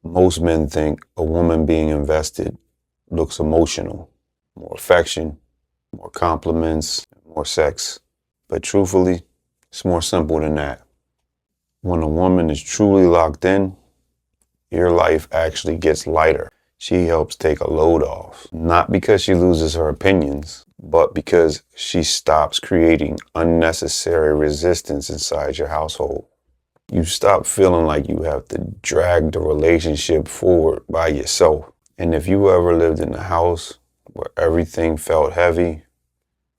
Most men think a woman being invested looks emotional, more affection, more compliments, more sex. But truthfully, it's more simple than that. When a woman is truly locked in, your life actually gets lighter. She helps take a load off, not because she loses her opinions, but because she stops creating unnecessary resistance inside your household. You stop feeling like you have to drag the relationship forward by yourself. And if you ever lived in a house where everything felt heavy,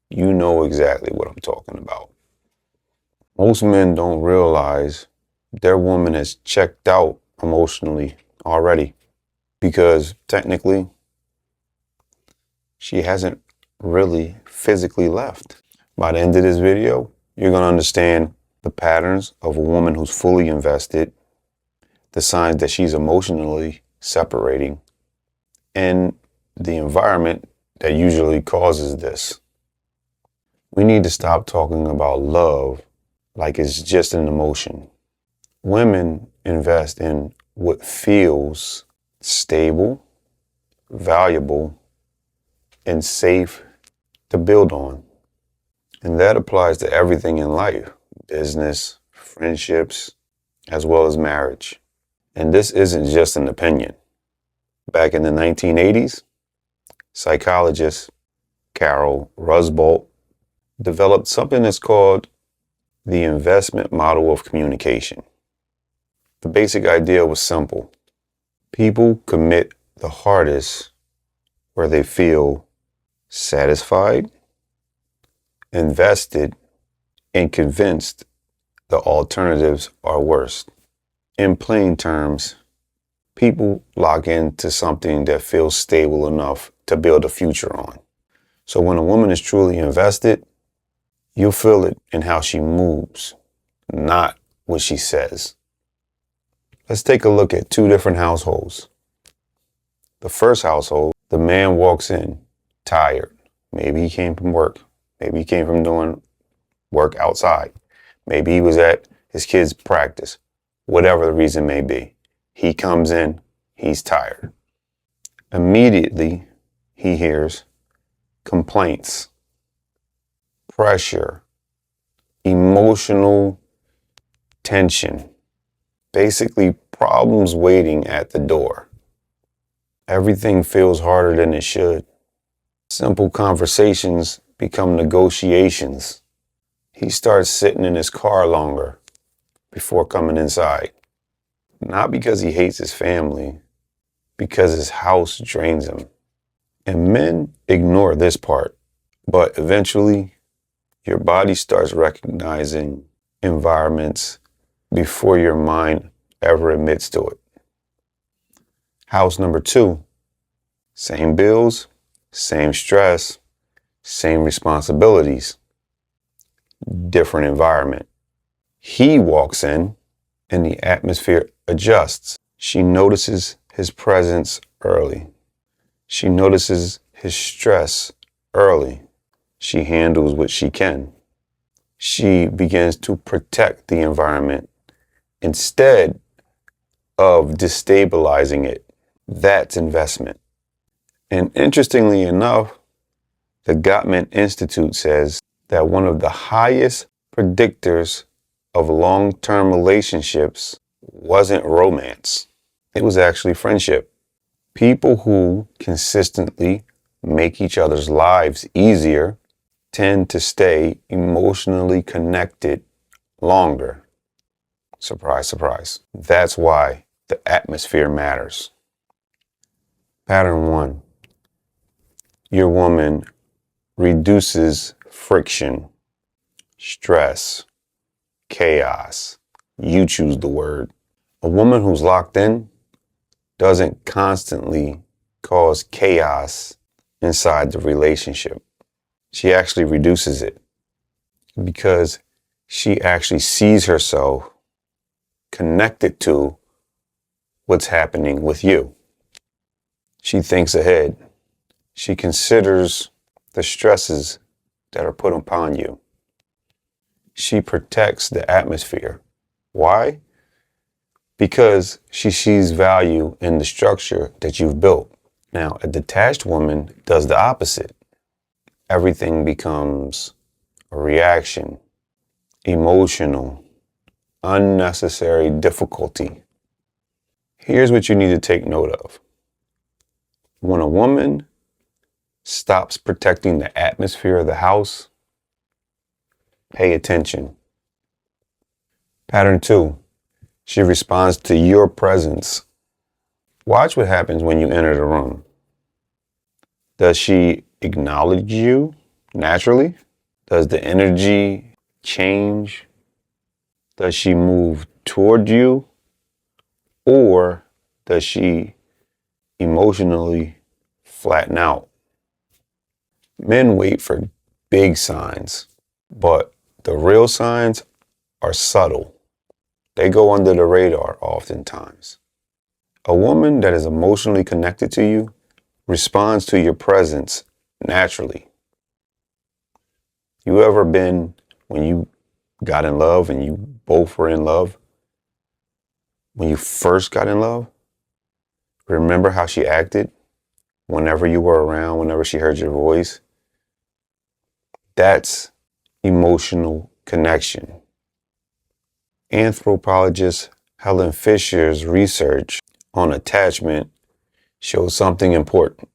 you know exactly what I'm talking about. Most men don't realize their woman has checked out emotionally already because technically she hasn't really physically left. By the end of this video, you're going to understand the patterns of a woman who's fully invested, the signs that she's emotionally separating, and the environment that usually causes this. We need to stop talking about love like it's just an emotion. Women invest in what feels stable, valuable, and safe to build on. And that applies to everything in life, business, friendships, as well as marriage. And this isn't just an opinion. Back in the 1980s, psychologist Carol Rusbolt developed something that's called the investment model of communication. The basic idea was simple. People commit the hardest where they feel satisfied, invested, and convinced the alternatives are worse. In plain terms, people lock into something that feels stable enough to build a future on. So when a woman is truly invested, you'll feel it in how she moves, not what she says. Let's take a look at two different households. The first household, the man walks in tired. Maybe he came from work. Maybe he came from doing work outside. Maybe he was at his kid's practice. Whatever the reason may be. He comes in, he's tired. Immediately, he hears complaints, pressure, emotional tension, basically problems waiting at the door. Everything feels harder than it should. Simple conversations become negotiations. He starts sitting in his car longer before coming inside. Not because he hates his family, because his house drains him. And men ignore this part, but eventually your body starts recognizing environments before your mind ever admits to it. House number two, same bills, same stress, same responsibilities, different environment. He walks in and the atmosphere adjusts. She notices his presence early. She notices his stress early. She handles what she can. She begins to protect the environment instead of destabilizing it. That's investment. And interestingly enough, the Gottman Institute says that one of the highest predictors of long-term relationships wasn't romance. It was actually friendship. People who consistently make each other's lives easier tend to stay emotionally connected longer. Surprise, surprise. That's why the atmosphere matters. Pattern one, your woman reduces friction, stress, chaos. You choose the word. A woman who's locked in doesn't constantly cause chaos inside the relationship. She actually reduces it because she actually sees herself connected to what's happening with you. She thinks ahead. She considers the stresses that are put upon you. She protects the atmosphere. Why? because she sees value in the structure that you've built. Now, a detached woman does the opposite. Everything becomes a reaction, emotional, unnecessary difficulty. Here's what you need to take note of. When a woman stops protecting the atmosphere of the house, pay attention. Pattern 2, she responds to your presence. Watch what happens when you enter the room. Does she acknowledge you naturally? Does the energy change? Does she move toward you? Or does she emotionally flatten out? Men wait for big signs, but the real signs are subtle. They go under the radar oftentimes. A woman that is emotionally connected to you responds to your presence naturally. You ever been, when you got in love and you both were in love, when you first got in love, remember how she acted whenever you were around, whenever she heard your voice? That's emotional connection. Anthropologist Helen Fisher's research on attachment shows something important.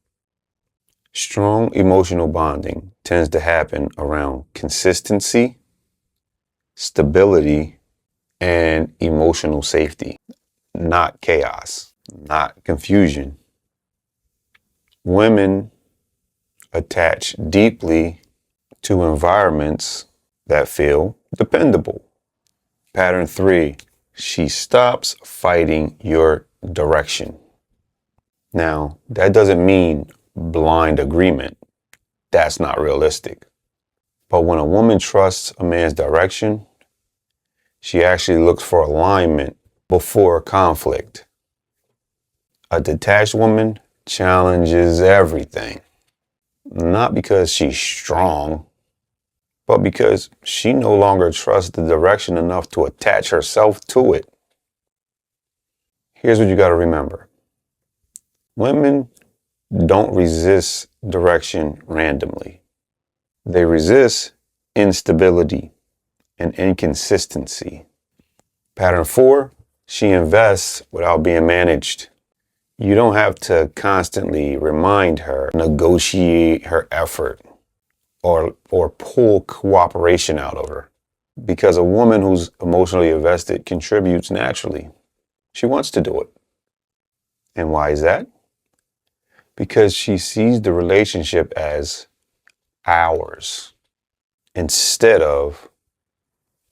Strong emotional bonding tends to happen around consistency, stability, and emotional safety, not chaos, not confusion. Women attach deeply to environments that feel dependable. Pattern 3, she stops fighting your direction. Now, that doesn't mean blind agreement. That's not realistic. But when a woman trusts a man's direction, she actually looks for alignment before conflict. A detached woman challenges everything, not because she's strong, but because she no longer trusts the direction enough to attach herself to it. Here's what you got to remember. Women don't resist direction randomly. They resist instability and inconsistency. Pattern 4, she invests without being managed. You don't have to constantly remind her, negotiate her effort, or pull cooperation out of her. Because a woman who's emotionally invested contributes naturally. She wants to do it. And why is that? Because she sees the relationship as ours instead of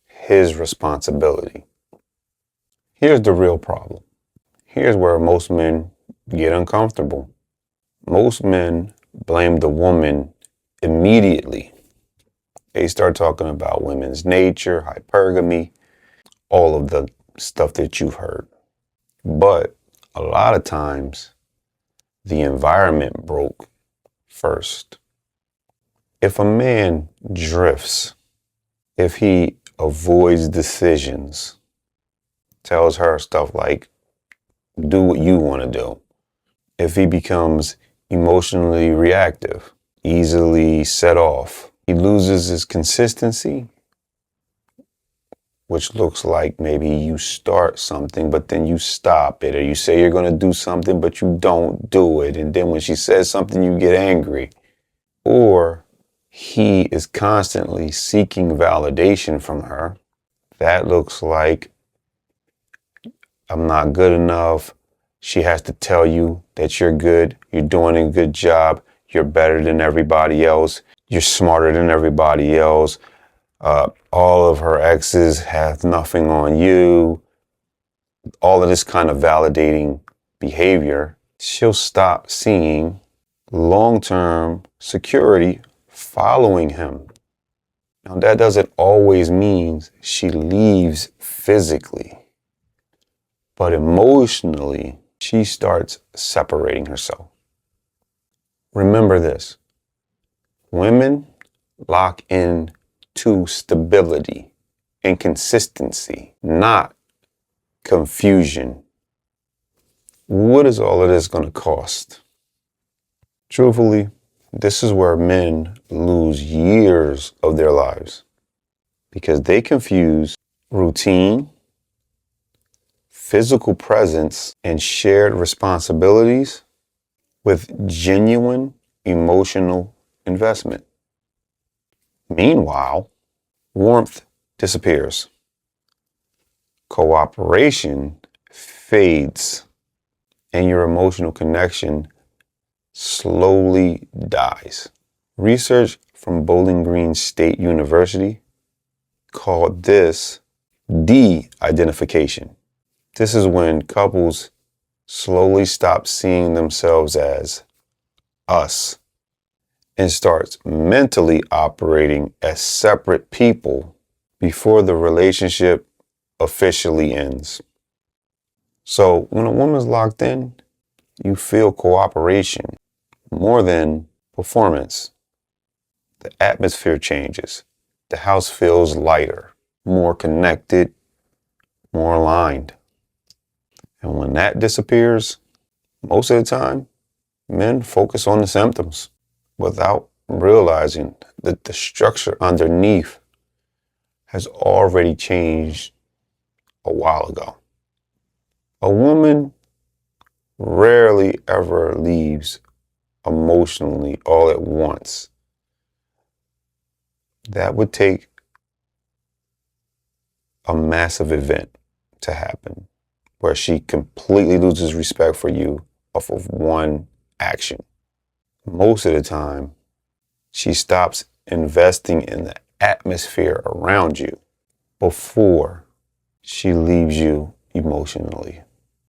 his responsibility. Here's the real problem. Here's where most men get uncomfortable. Most men blame the woman immediately. They start talking about women's nature, hypergamy, all of the stuff that you've heard. But a lot of times, the environment broke first. If a man drifts, if he avoids decisions, tells her stuff like, do what you want to do. If he becomes emotionally reactive, easily set off, he loses his consistency, which looks like maybe you start something, but then you stop it, or you say you're going to do something, but you don't do it. And then when she says something, you get angry. Or he is constantly seeking validation from her. That looks like, I'm not good enough. She has to tell you that you're good. You're doing a good job. You're better than everybody else. You're smarter than everybody else. All of her exes have nothing on you. All of this kind of validating behavior. She'll stop seeing long-term security following him. Now, that doesn't always mean she leaves physically, but emotionally, she starts separating herself. Remember this. Women lock in to stability and consistency, not confusion. What is all of this going to cost? Truthfully, this is where men lose years of their lives because they confuse routine, physical presence, and shared responsibilities with genuine emotional investment. Meanwhile, warmth disappears. Cooperation fades, and your emotional connection slowly dies. Research from Bowling Green State University called this de-identification. This is when couples slowly stop seeing themselves as us and starts mentally operating as separate people before the relationship officially ends. So when a woman's locked in, you feel cooperation more than performance. The atmosphere changes. The house feels lighter, more connected, more aligned. And when that disappears, most of the time, men focus on the symptoms without realizing that the structure underneath has already changed a while ago. A woman rarely ever leaves emotionally all at once. That would take a massive event to happen where she completely loses respect for you off of one action. Most of the time, she stops investing in the atmosphere around you before she leaves you emotionally.